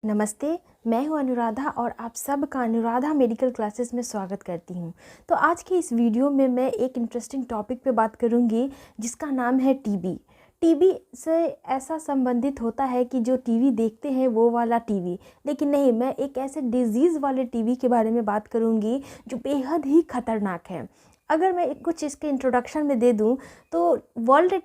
नमस्ते, मैं हूं अनुराधा और आप सबका अनुराधा मेडिकल क्लासेस में स्वागत करती हूं। तो आज की इस वीडियो में मैं एक इंटरेस्टिंग टॉपिक पे बात करूंगी जिसका नाम है टीबी। टीबी से ऐसा संबंधित होता है कि जो टीवी देखते हैं वो वाला टीवी, लेकिन नहीं, मैं एक ऐसे डिजीज़ वाले टीवी के बारे में बात करूंगी जो बेहद ही खतरनाक है। अगर मैं कुछ इसके इंट्रोडक्शन में दे दूं तो वर्ल्ड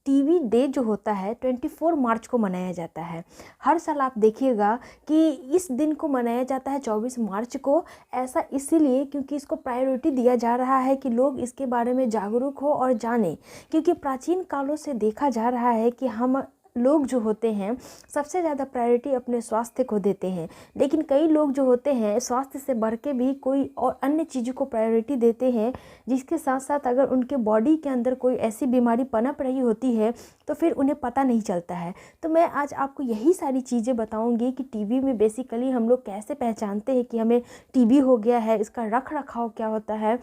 टीबी डे जो होता है 24 मार्च को मनाया जाता है। हर साल आप देखिएगा कि इस दिन को मनाया जाता है 24 मार्च को। ऐसा इसीलिए क्योंकि इसको प्रायोरिटी दिया जा रहा है कि लोग इसके बारे में जागरूक हो और जानें, क्योंकि प्राचीन कालों से देखा जा रहा है कि हम लोग जो होते हैं सबसे ज़्यादा प्रायोरिटी अपने स्वास्थ्य को देते हैं, लेकिन कई लोग जो होते हैं स्वास्थ्य से बढ़ के भी कोई और अन्य चीज़ों को प्रायोरिटी देते हैं, जिसके साथ साथ अगर उनके बॉडी के अंदर कोई ऐसी बीमारी पनप रही होती है तो फिर उन्हें पता नहीं चलता है। तो मैं आज आपको यही सारी चीज़ें बताऊंगी कि टीबी में बेसिकली हम लोग कैसे पहचानते हैं कि हमें टीबी हो गया है, इसका रख रखाव क्या होता है,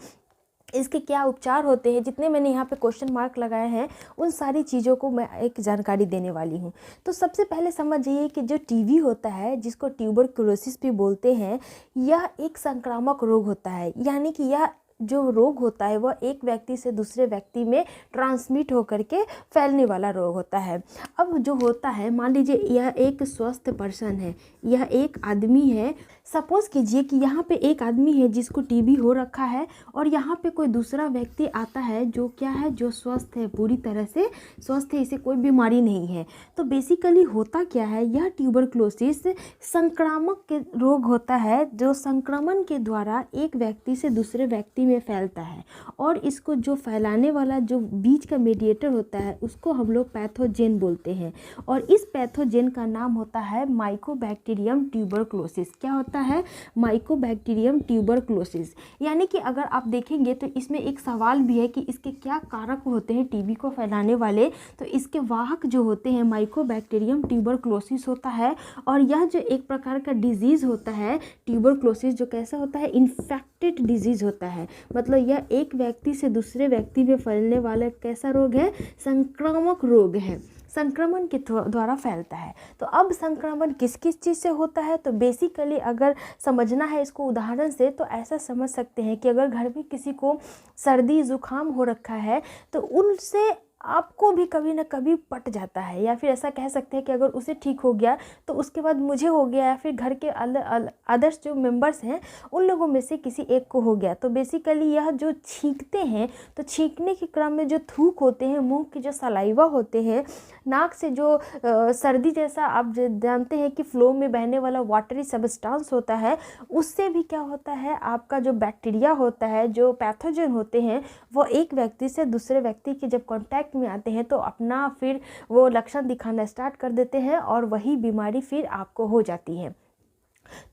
इसके क्या उपचार होते हैं। जितने मैंने यहाँ पे क्वेश्चन मार्क लगाए हैं उन सारी चीज़ों को मैं एक जानकारी देने वाली हूँ। तो सबसे पहले समझ जाइए कि जो टीबी होता है, जिसको ट्यूबरकुलोसिस भी बोलते हैं, यह एक संक्रामक रोग होता है। यानी कि यह जो रोग होता है वह एक व्यक्ति से दूसरे व्यक्ति में ट्रांसमिट होकर के फैलने वाला रोग होता है। अब जो होता है, मान लीजिए यह एक स्वस्थ पर्सन है, यह एक आदमी है। सपोज़ कीजिए कि यहाँ पे एक आदमी है जिसको टीबी हो रखा है और यहाँ पे कोई दूसरा व्यक्ति आता है जो क्या है, जो स्वस्थ है, पूरी तरह से स्वस्थ है, इसे कोई बीमारी नहीं है। तो बेसिकली होता क्या है, यह ट्यूबरकुलोसिस संक्रामक के रोग होता है जो संक्रमण के द्वारा एक व्यक्ति से दूसरे व्यक्ति में फैलता है। और इसको जो फैलाने वाला जो बीच का मीडिएटर होता है उसको हम लोग पैथोजेन बोलते हैं, और इस पैथोजेन का नाम होता है माइकोबैक्टीरियम ट्यूबरकुलोसिस। क्या होता है? Mycobacterium tuberculosis. यानी कि अगर आप देखेंगे तो इसमें एक सवाल भी है कि इसके क्या कारक होते हैं टीबी को फैलाने वाले। तो इसके वाहक जो होते हैं माइकोबैक्टीरियम ट्यूबरकुलोसिस होता है। और यह जो एक प्रकार का डिजीज़ होता है ट्यूबरकुलोसिस, जो कैसा होता है, इन्फेक्टेड डिजीज़ होता है। मतलब यह एक व्यक्ति से दूसरे व्यक्ति में फैलने वाला कैसा रोग है? संक्रामक रोग है, संक्रमण के द्वारा फैलता है। तो अब संक्रमण किस किस चीज़ से होता है? तो बेसिकली अगर समझना है इसको उदाहरण से तो ऐसा समझ सकते हैं कि अगर घर में किसी को सर्दी जुकाम हो रखा है तो उनसे आपको भी कभी ना कभी पट जाता है, या फिर ऐसा कह सकते हैं कि अगर उसे ठीक हो गया तो उसके बाद मुझे हो गया, या फिर घर के अदर्स जो मेंबर्स हैं उन लोगों में से किसी एक को हो गया। तो बेसिकली यह जो छींकते हैं तो छींकने के क्रम में जो थूक होते हैं, मुंह के जो सलाइवा होते हैं, नाक से जो सर्दी जैसा आप जानते हैं कि फ्लो में बहने वाला वाटरी सब्सटेंस होता है, उससे भी क्या होता है, आपका जो बैक्टीरिया होता है, जो पैथोजन होते हैं, वो एक व्यक्ति से दूसरे व्यक्ति के जब कॉन्टैक्ट में आते हैं तो अपना फिर वो लक्षण दिखाना स्टार्ट कर देते हैं और वही बीमारी फिर आपको हो जाती है।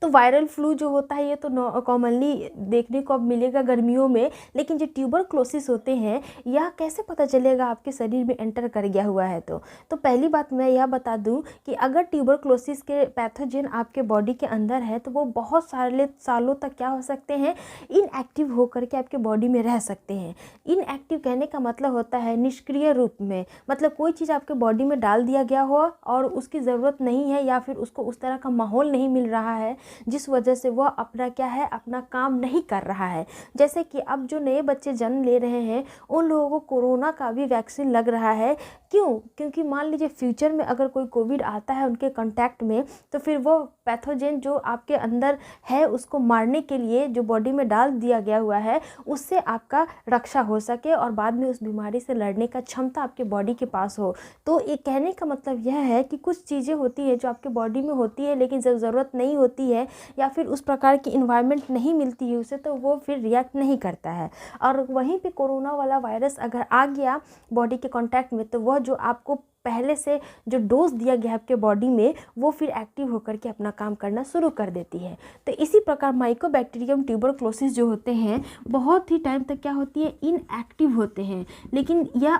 तो वायरल फ्लू जो होता है ये तो कॉमनली देखने को अब मिलेगा गर्मियों में, लेकिन जो ट्यूबरकुलोसिस होते हैं यह कैसे पता चलेगा आपके शरीर में एंटर कर गया हुआ है? तो पहली बात मैं यह बता दूं कि अगर ट्यूबरकुलोसिस के पैथोजन आपके बॉडी के अंदर है तो वो बहुत सारे सालों तक क्या हो सकते हैं, इनएक्टिव होकर के आपके बॉडी में रह सकते हैं। इनएक्टिव कहने का मतलब होता है निष्क्रिय रूप में, मतलब कोई चीज़ आपके बॉडी में डाल दिया गया हो और उसकी ज़रूरत नहीं है, या फिर उसको उस तरह का माहौल नहीं मिल रहा है जिस वजह से वह अपना क्या है, अपना काम नहीं कर रहा है। जैसे कि अब जो नए बच्चे जन्म ले रहे हैं उन लोगों को कोरोना का भी वैक्सीन लग रहा है। क्यों? क्योंकि मान लीजिए फ्यूचर में अगर कोई कोविड आता है उनके कांटेक्ट में तो फिर वो पैथोजेन जो आपके अंदर है उसको मारने के लिए जो बॉडी में डाल दिया गया हुआ है उससे आपका रक्षा हो सके और बाद में उस बीमारी से लड़ने का क्षमता आपके बॉडी के पास हो। तो ये कहने का मतलब यह है कि कुछ चीज़ें होती है जो आपके बॉडी में होती है लेकिन जब ज़रूरत नहीं होती है या फिर उस प्रकार की इन्वायरमेंट नहीं मिलती है उसे, तो वो फिर रिएक्ट नहीं करता है। और वहीं पे कोरोना वाला वायरस अगर आ गया बॉडी के कांटेक्ट में तो वह जो आपको पहले से जो डोज दिया गया आपके बॉडी में वो फिर एक्टिव होकर के अपना काम करना शुरू कर देती है। तो इसी प्रकार माइकोबैक्टीरियम ट्यूबरकुलोसिस जो होते हैं बहुत ही टाइम तक क्या होती है, इनएक्टिव होते हैं। लेकिन यह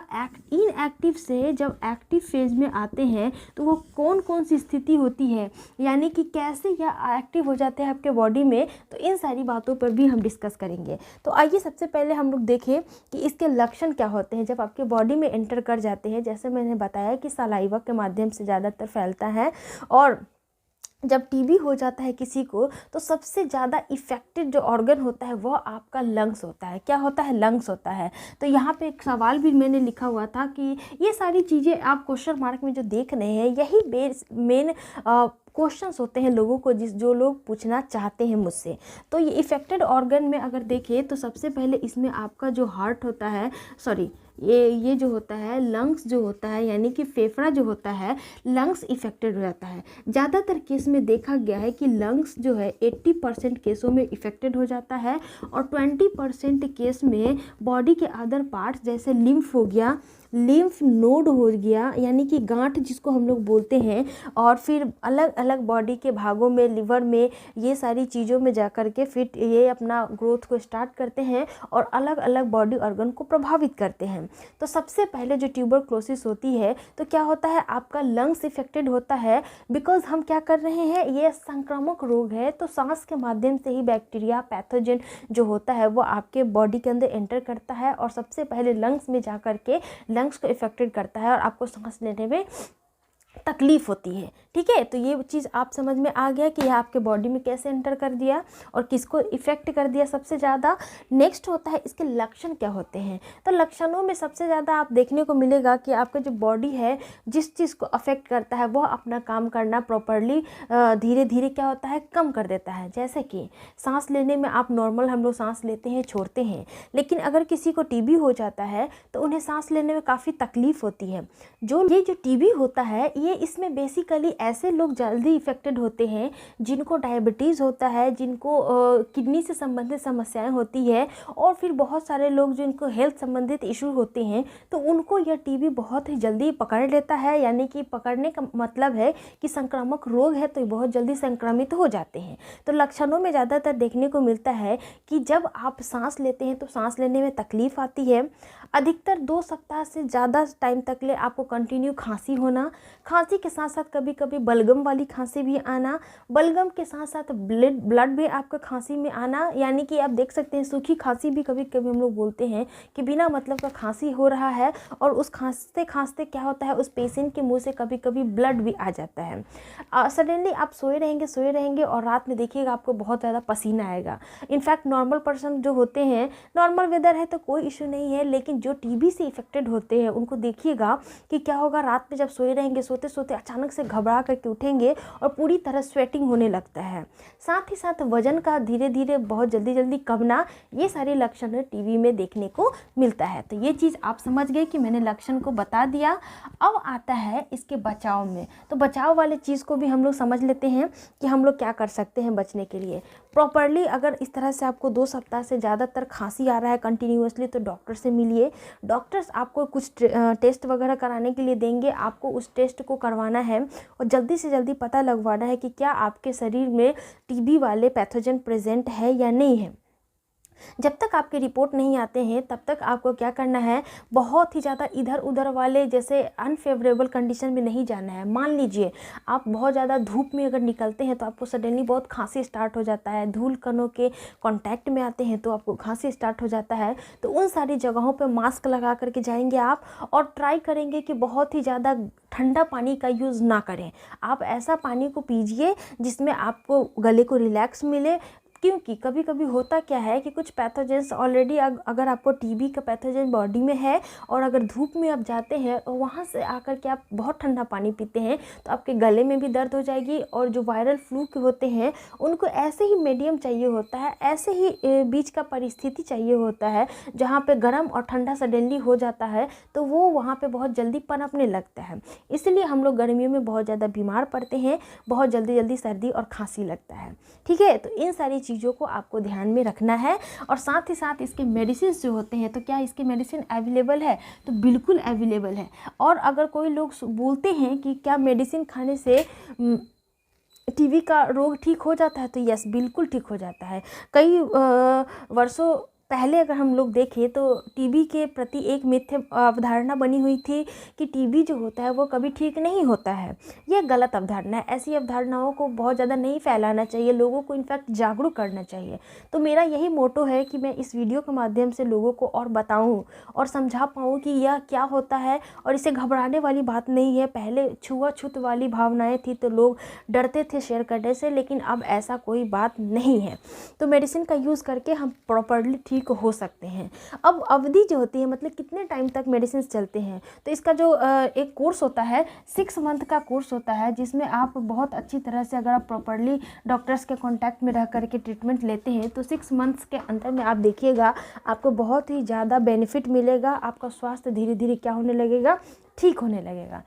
इनएक्टिव से जब एक्टिव फेज में आते हैं तो वो कौन कौन सी स्थिति होती है, यानी कि कैसे यह एक्टिव हो जाते हैं आपके बॉडी में, तो इन सारी बातों पर भी हम डिस्कस करेंगे। तो आइए सबसे पहले हम लोग देखें कि इसके लक्षण क्या होते हैं जब आपके बॉडी में एंटर कर जाते हैं। जैसे मैंने बताया कि सलाइवा के माध्यम से ज़्यादातर फैलता है और जब टीबी हो जाता है किसी को तो सबसे ज़्यादा इफ़ेक्टेड जो ऑर्गन होता है वह आपका लंग्स होता है। क्या होता है? लंग्स होता है। तो यहाँ पे एक सवाल भी मैंने लिखा हुआ था कि ये सारी चीज़ें आप क्वेश्चन मार्क में जो देख रहे हैं यही मेन क्वेश्चंस होते हैं लोगों को जो लोग पूछना चाहते हैं मुझसे। तो ये इफ़ेक्टेड ऑर्गन में अगर देखें तो सबसे पहले इसमें आपका जो हार्ट होता है, सॉरी ये जो होता है लंग्स जो होता है, यानी कि फेफड़ा जो होता है, लंग्स इफ़ेक्टेड हो जाता है। ज़्यादातर केस में देखा गया है कि लंग्स जो है 80% केसों में इफ़ेक्टेड हो जाता है और 20% केस में बॉडी के अदर पार्ट्स जैसे लिम्फ हो गया, लिम्फ नोड हो गया यानी कि गांठ जिसको हम लोग बोलते हैं, और फिर अलग अलग बॉडी के भागों में, लिवर में, ये सारी चीज़ों में जाकर के फिर ये अपना ग्रोथ को स्टार्ट करते हैं और अलग अलग बॉडी ऑर्गन को प्रभावित करते हैं। तो सबसे पहले जो ट्यूबरक्लोसिस होती है तो क्या होता है, आपका लंग्स इफेक्टेड होता है। बिकॉज हम क्या कर रहे हैं, ये संक्रामक रोग है तो सांस के माध्यम से ही बैक्टीरिया पैथोजन जो होता है वो आपके बॉडी के अंदर एंटर करता है और सबसे पहले लंग्स में जा कर के लंग्स को इफेक्टेड करता है और आपको सांस लेने में तकलीफ़ होती है। ठीक है, तो ये चीज़ आप समझ में आ गया कि यह आपके बॉडी में कैसे एंटर कर दिया और किसको इफ़ेक्ट कर दिया सबसे ज़्यादा। नेक्स्ट होता है इसके लक्षण क्या होते हैं। तो लक्षणों में सबसे ज़्यादा आप देखने को मिलेगा कि आपका जो बॉडी है जिस चीज़ को अफेक्ट करता है वह अपना काम करना प्रॉपरली धीरे धीरे क्या होता है, कम कर देता है। जैसे कि सांस लेने में आप नॉर्मल हम लोग सांस लेते हैं, छोड़ते हैं, लेकिन अगर किसी को टीबी हो जाता है तो उन्हें सांस लेने में काफ़ी तकलीफ़ होती है। जो टीबी होता है ये इसमें बेसिकली ऐसे लोग जल्दी इफ़ेक्टेड होते हैं जिनको डायबिटीज़ होता है, जिनको किडनी से संबंधित समस्याएं होती है और फिर बहुत सारे लोग जिनको हेल्थ संबंधित इशू होते हैं तो उनको यह टीबी बहुत ही जल्दी पकड़ लेता है। यानी कि पकड़ने का मतलब है कि संक्रामक रोग है तो ये बहुत जल्दी संक्रमित हो जाते हैं। तो लक्षणों में ज़्यादातर देखने को मिलता है कि जब आप सांस लेते हैं तो सांस लेने में तकलीफ़ आती है। अधिकतर 2 सप्ताह से ज़्यादा टाइम तक ले आपको कंटिन्यू खांसी होना, खांसी के साथ साथ कभी कभी बलगम वाली खांसी भी आना, बलगम के साथ साथ ब्लड भी आपका खांसी में आना। यानी कि आप देख सकते हैं सूखी खांसी भी कभी कभी हम लोग बोलते हैं कि बिना मतलब का खांसी हो रहा है और उस खांसते खांसते क्या होता है, उस पेशेंट के मुंह से कभी कभी ब्लड भी आ जाता है। सडनली आप सोए रहेंगे और रात में देखिएगा आपको बहुत ज़्यादा पसीना आएगा। इनफैक्ट नॉर्मल पर्सन जो होते हैं, नॉर्मल वेदर है तो कोई इशू नहीं है, लेकिन जो टीबी से इफेक्टेड होते हैं उनको देखिएगा कि क्या होगा, रात में जब सोए रहेंगे सोते सोते अचानक से घबरा करके उठेंगे और पूरी तरह स्वेटिंग होने लगता है। साथ ही साथ वजन का धीरे धीरे बहुत जल्दी जल्दी कमना, ये सारे लक्षण टीबी में देखने को मिलता है। तो ये चीज़ आप समझ गए कि मैंने लक्षण को बता दिया। अब आता है इसके बचाव में। तो बचाव वाले चीज़ को भी हम लोग समझ लेते हैं कि हम लोग क्या कर सकते हैं बचने के लिए। प्रॉपरली अगर इस तरह से आपको 2 सप्ताह से ज़्यादातर खांसी आ रहा है कंटिन्यूअसली तो डॉक्टर से मिलिए। डॉक्टर्स आपको कुछ टेस्ट वगैरह कराने के लिए देंगे, आपको उस टेस्ट को करवाना है और जल्दी से जल्दी पता लगवाना है कि क्या आपके शरीर में टीबी वाले पैथोजन प्रेजेंट है या नहीं है। जब तक आपके रिपोर्ट नहीं आते हैं तब तक आपको क्या करना है, बहुत ही ज़्यादा इधर उधर वाले जैसे अनफेवरेबल कंडीशन में नहीं जाना है। मान लीजिए आप बहुत ज़्यादा धूप में अगर निकलते हैं तो आपको सडनली बहुत खांसी स्टार्ट हो जाता है, धूल कणों के कांटेक्ट में आते हैं तो आपको खांसी स्टार्ट हो जाता है। तो उन सारी जगहों पर मास्क लगा करके जाएंगे आप और ट्राई करेंगे कि बहुत ही ज़्यादा ठंडा पानी का यूज़ ना करें। आप ऐसा पानी को पीजिए जिसमें आपको गले को रिलैक्स मिले, क्योंकि कभी कभी होता क्या है कि कुछ पैथोजेंस ऑलरेडी अगर आपको टीबी का पैथोजन बॉडी में है और अगर धूप में आप जाते हैं और वहाँ से आकर के आप बहुत ठंडा पानी पीते हैं तो आपके गले में भी दर्द हो जाएगी। और जो वायरल फ्लू के होते हैं उनको ऐसे ही मीडियम चाहिए होता है, ऐसे ही बीच का परिस्थिति चाहिए होता है जहाँ पर गर्म और ठंडा सडनली हो जाता है तो वो वहाँ पर बहुत जल्दी पनपने लगता है। इसलिए हम लोग गर्मियों में बहुत ज़्यादा बीमार पड़ते हैं, बहुत जल्दी जल्दी सर्दी और खांसी लगता है। ठीक है, तो इन सारी चीज़ों को आपको ध्यान में रखना है। और साथ ही साथ इसके मेडिसिन जो होते हैं, तो क्या इसके मेडिसिन अवेलेबल है? तो बिल्कुल अवेलेबल है। और अगर कोई लोग बोलते हैं कि क्या मेडिसिन खाने से टीबी का रोग ठीक हो जाता है, तो यस बिल्कुल ठीक हो जाता है। कई वर्षों पहले अगर हम लोग देखें तो टीबी के प्रति एक मिथ्या अवधारणा बनी हुई थी कि टीबी जो होता है वो कभी ठीक नहीं होता है। ये गलत अवधारणा है। ऐसी अवधारणाओं को बहुत ज़्यादा नहीं फैलाना चाहिए, लोगों को इनफैक्ट जागरूक करना चाहिए। तो मेरा यही मोटो है कि मैं इस वीडियो के माध्यम से लोगों को और बताऊं और समझा पाऊं कि यह क्या होता है और इसे घबराने वाली बात नहीं है। पहले छुआछूत वाली भावनाएं थी तो लोग डरते थे शेयर करने से, लेकिन अब ऐसा कोई बात नहीं है। तो मेडिसिन का यूज़ करके हम प्रॉपर्ली ठीक हो सकते हैं। अब अवधि जो होती है, मतलब कितने टाइम तक मेडिसिन चलते हैं, तो इसका जो एक कोर्स होता है 6 मंथ का कोर्स होता है, जिसमें आप बहुत अच्छी तरह से अगर आप प्रॉपर्ली डॉक्टर्स के कांटेक्ट में रह करके ट्रीटमेंट लेते हैं तो 6 मंथ्स के अंतर में आप देखिएगा आपको बहुत ही ज़्यादा बेनिफिट मिलेगा। आपका स्वास्थ्य धीरे धीरे क्या होने लगेगा, ठीक होने लगेगा।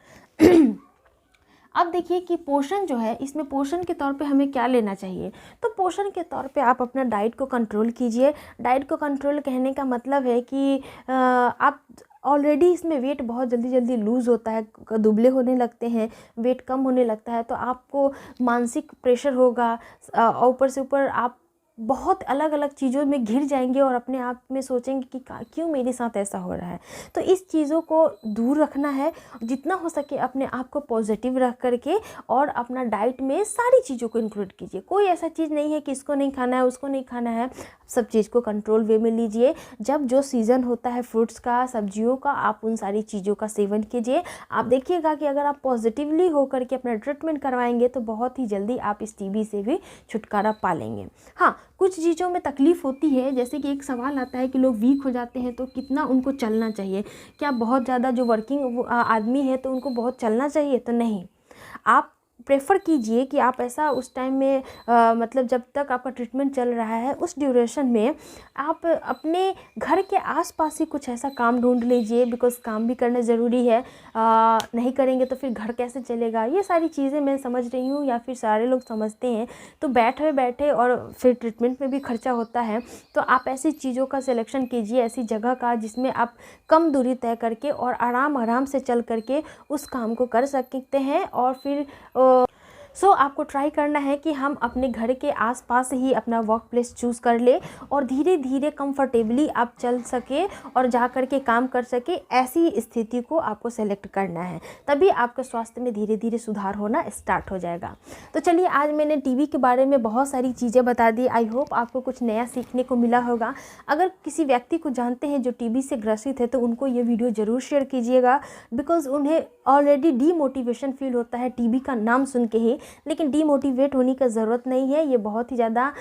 अब देखिए कि पोषण जो है, इसमें पोषण के तौर पे हमें क्या लेना चाहिए। तो पोषण के तौर पे आप अपना डाइट को कंट्रोल कीजिए। डाइट को कंट्रोल कहने का मतलब है कि आप ऑलरेडी इसमें वेट बहुत जल्दी जल्दी लूज़ होता है, दुबले होने लगते हैं, वेट कम होने लगता है, तो आपको मानसिक प्रेशर होगा और ऊपर से ऊपर आप बहुत अलग अलग चीज़ों में घिर जाएंगे और अपने आप में सोचेंगे कि क्यों मेरे साथ ऐसा हो रहा है। तो इस चीज़ों को दूर रखना है, जितना हो सके अपने आप को पॉजिटिव रख करके और अपना डाइट में सारी चीज़ों को इंक्लूड कीजिए। कोई ऐसा चीज़ नहीं है कि इसको नहीं खाना है, उसको नहीं खाना है, सब चीज़ को कंट्रोल वे में लीजिए। जब जो सीज़न होता है फ्रूट्स का, सब्जियों का, आप उन सारी चीज़ों का सेवन कीजिए। आप देखिएगा कि अगर आप पॉजिटिवली होकर के अपना ट्रीटमेंट करवाएंगे तो बहुत ही जल्दी आप इस टीबी से भी छुटकारा पा लेंगे। हाँ, कुछ चीज़ों में तकलीफ़ होती है, जैसे कि एक सवाल आता है कि लोग वीक हो जाते हैं तो कितना उनको चलना चाहिए। क्या बहुत ज़्यादा जो वर्किंग आदमी है तो उनको बहुत चलना चाहिए? तो नहीं, आप प्रेफर कीजिए कि आप ऐसा उस टाइम में मतलब जब तक आपका ट्रीटमेंट चल रहा है उस ड्यूरेशन में आप अपने घर के आसपास ही कुछ ऐसा काम ढूंढ लीजिए, बिकॉज़ काम भी करना ज़रूरी है। नहीं करेंगे तो फिर घर कैसे चलेगा। ये सारी चीज़ें मैं समझ रही हूँ या फिर सारे लोग समझते हैं। तो बैठे बैठे और फिर ट्रीटमेंट में भी खर्चा होता है, तो आप ऐसी चीज़ों का सिलेक्शन कीजिए, ऐसी जगह का जिसमें आप कम दूरी तय करके और आराम से चल करके उस काम को कर सकते हैं। और फिर आपको ट्राई करना है कि हम अपने घर के आसपास ही अपना वर्क प्लेस चूज़ कर ले और धीरे धीरे कंफर्टेबली आप चल सके और जा कर के काम कर सके। ऐसी स्थिति को आपको सेलेक्ट करना है, तभी आपके स्वास्थ्य में धीरे धीरे सुधार होना स्टार्ट हो जाएगा। तो चलिए, आज मैंने टीबी के बारे में बहुत सारी चीज़ें बता दी। आई होप आपको कुछ नया सीखने को मिला होगा। अगर किसी व्यक्ति को जानते हैं जो टीबी से ग्रसित है तो उनको ये वीडियो ज़रूर शेयर कीजिएगा, बिकॉज़ उन्हें ऑलरेडी डीमोटिवेशन फील होता है टीबी का नाम सुन के ही। लेकिन डीमोटिवेट होने की ज़रूरत नहीं है, ये बहुत ही ज़्यादा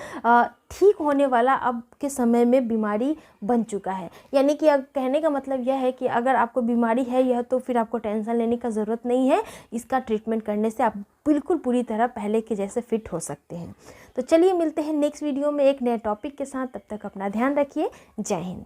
ठीक होने वाला अब के समय में बीमारी बन चुका है। यानी कि कहने का मतलब यह है कि अगर आपको बीमारी है यह, तो फिर आपको टेंशन लेने का ज़रूरत नहीं है। इसका ट्रीटमेंट करने से आप बिल्कुल पूरी तरह पहले के जैसे फिट हो सकते हैं। तो चलिए, मिलते हैं नेक्स्ट वीडियो में एक नए टॉपिक के साथ। तब तक अपना ध्यान रखिए। जय हिंद।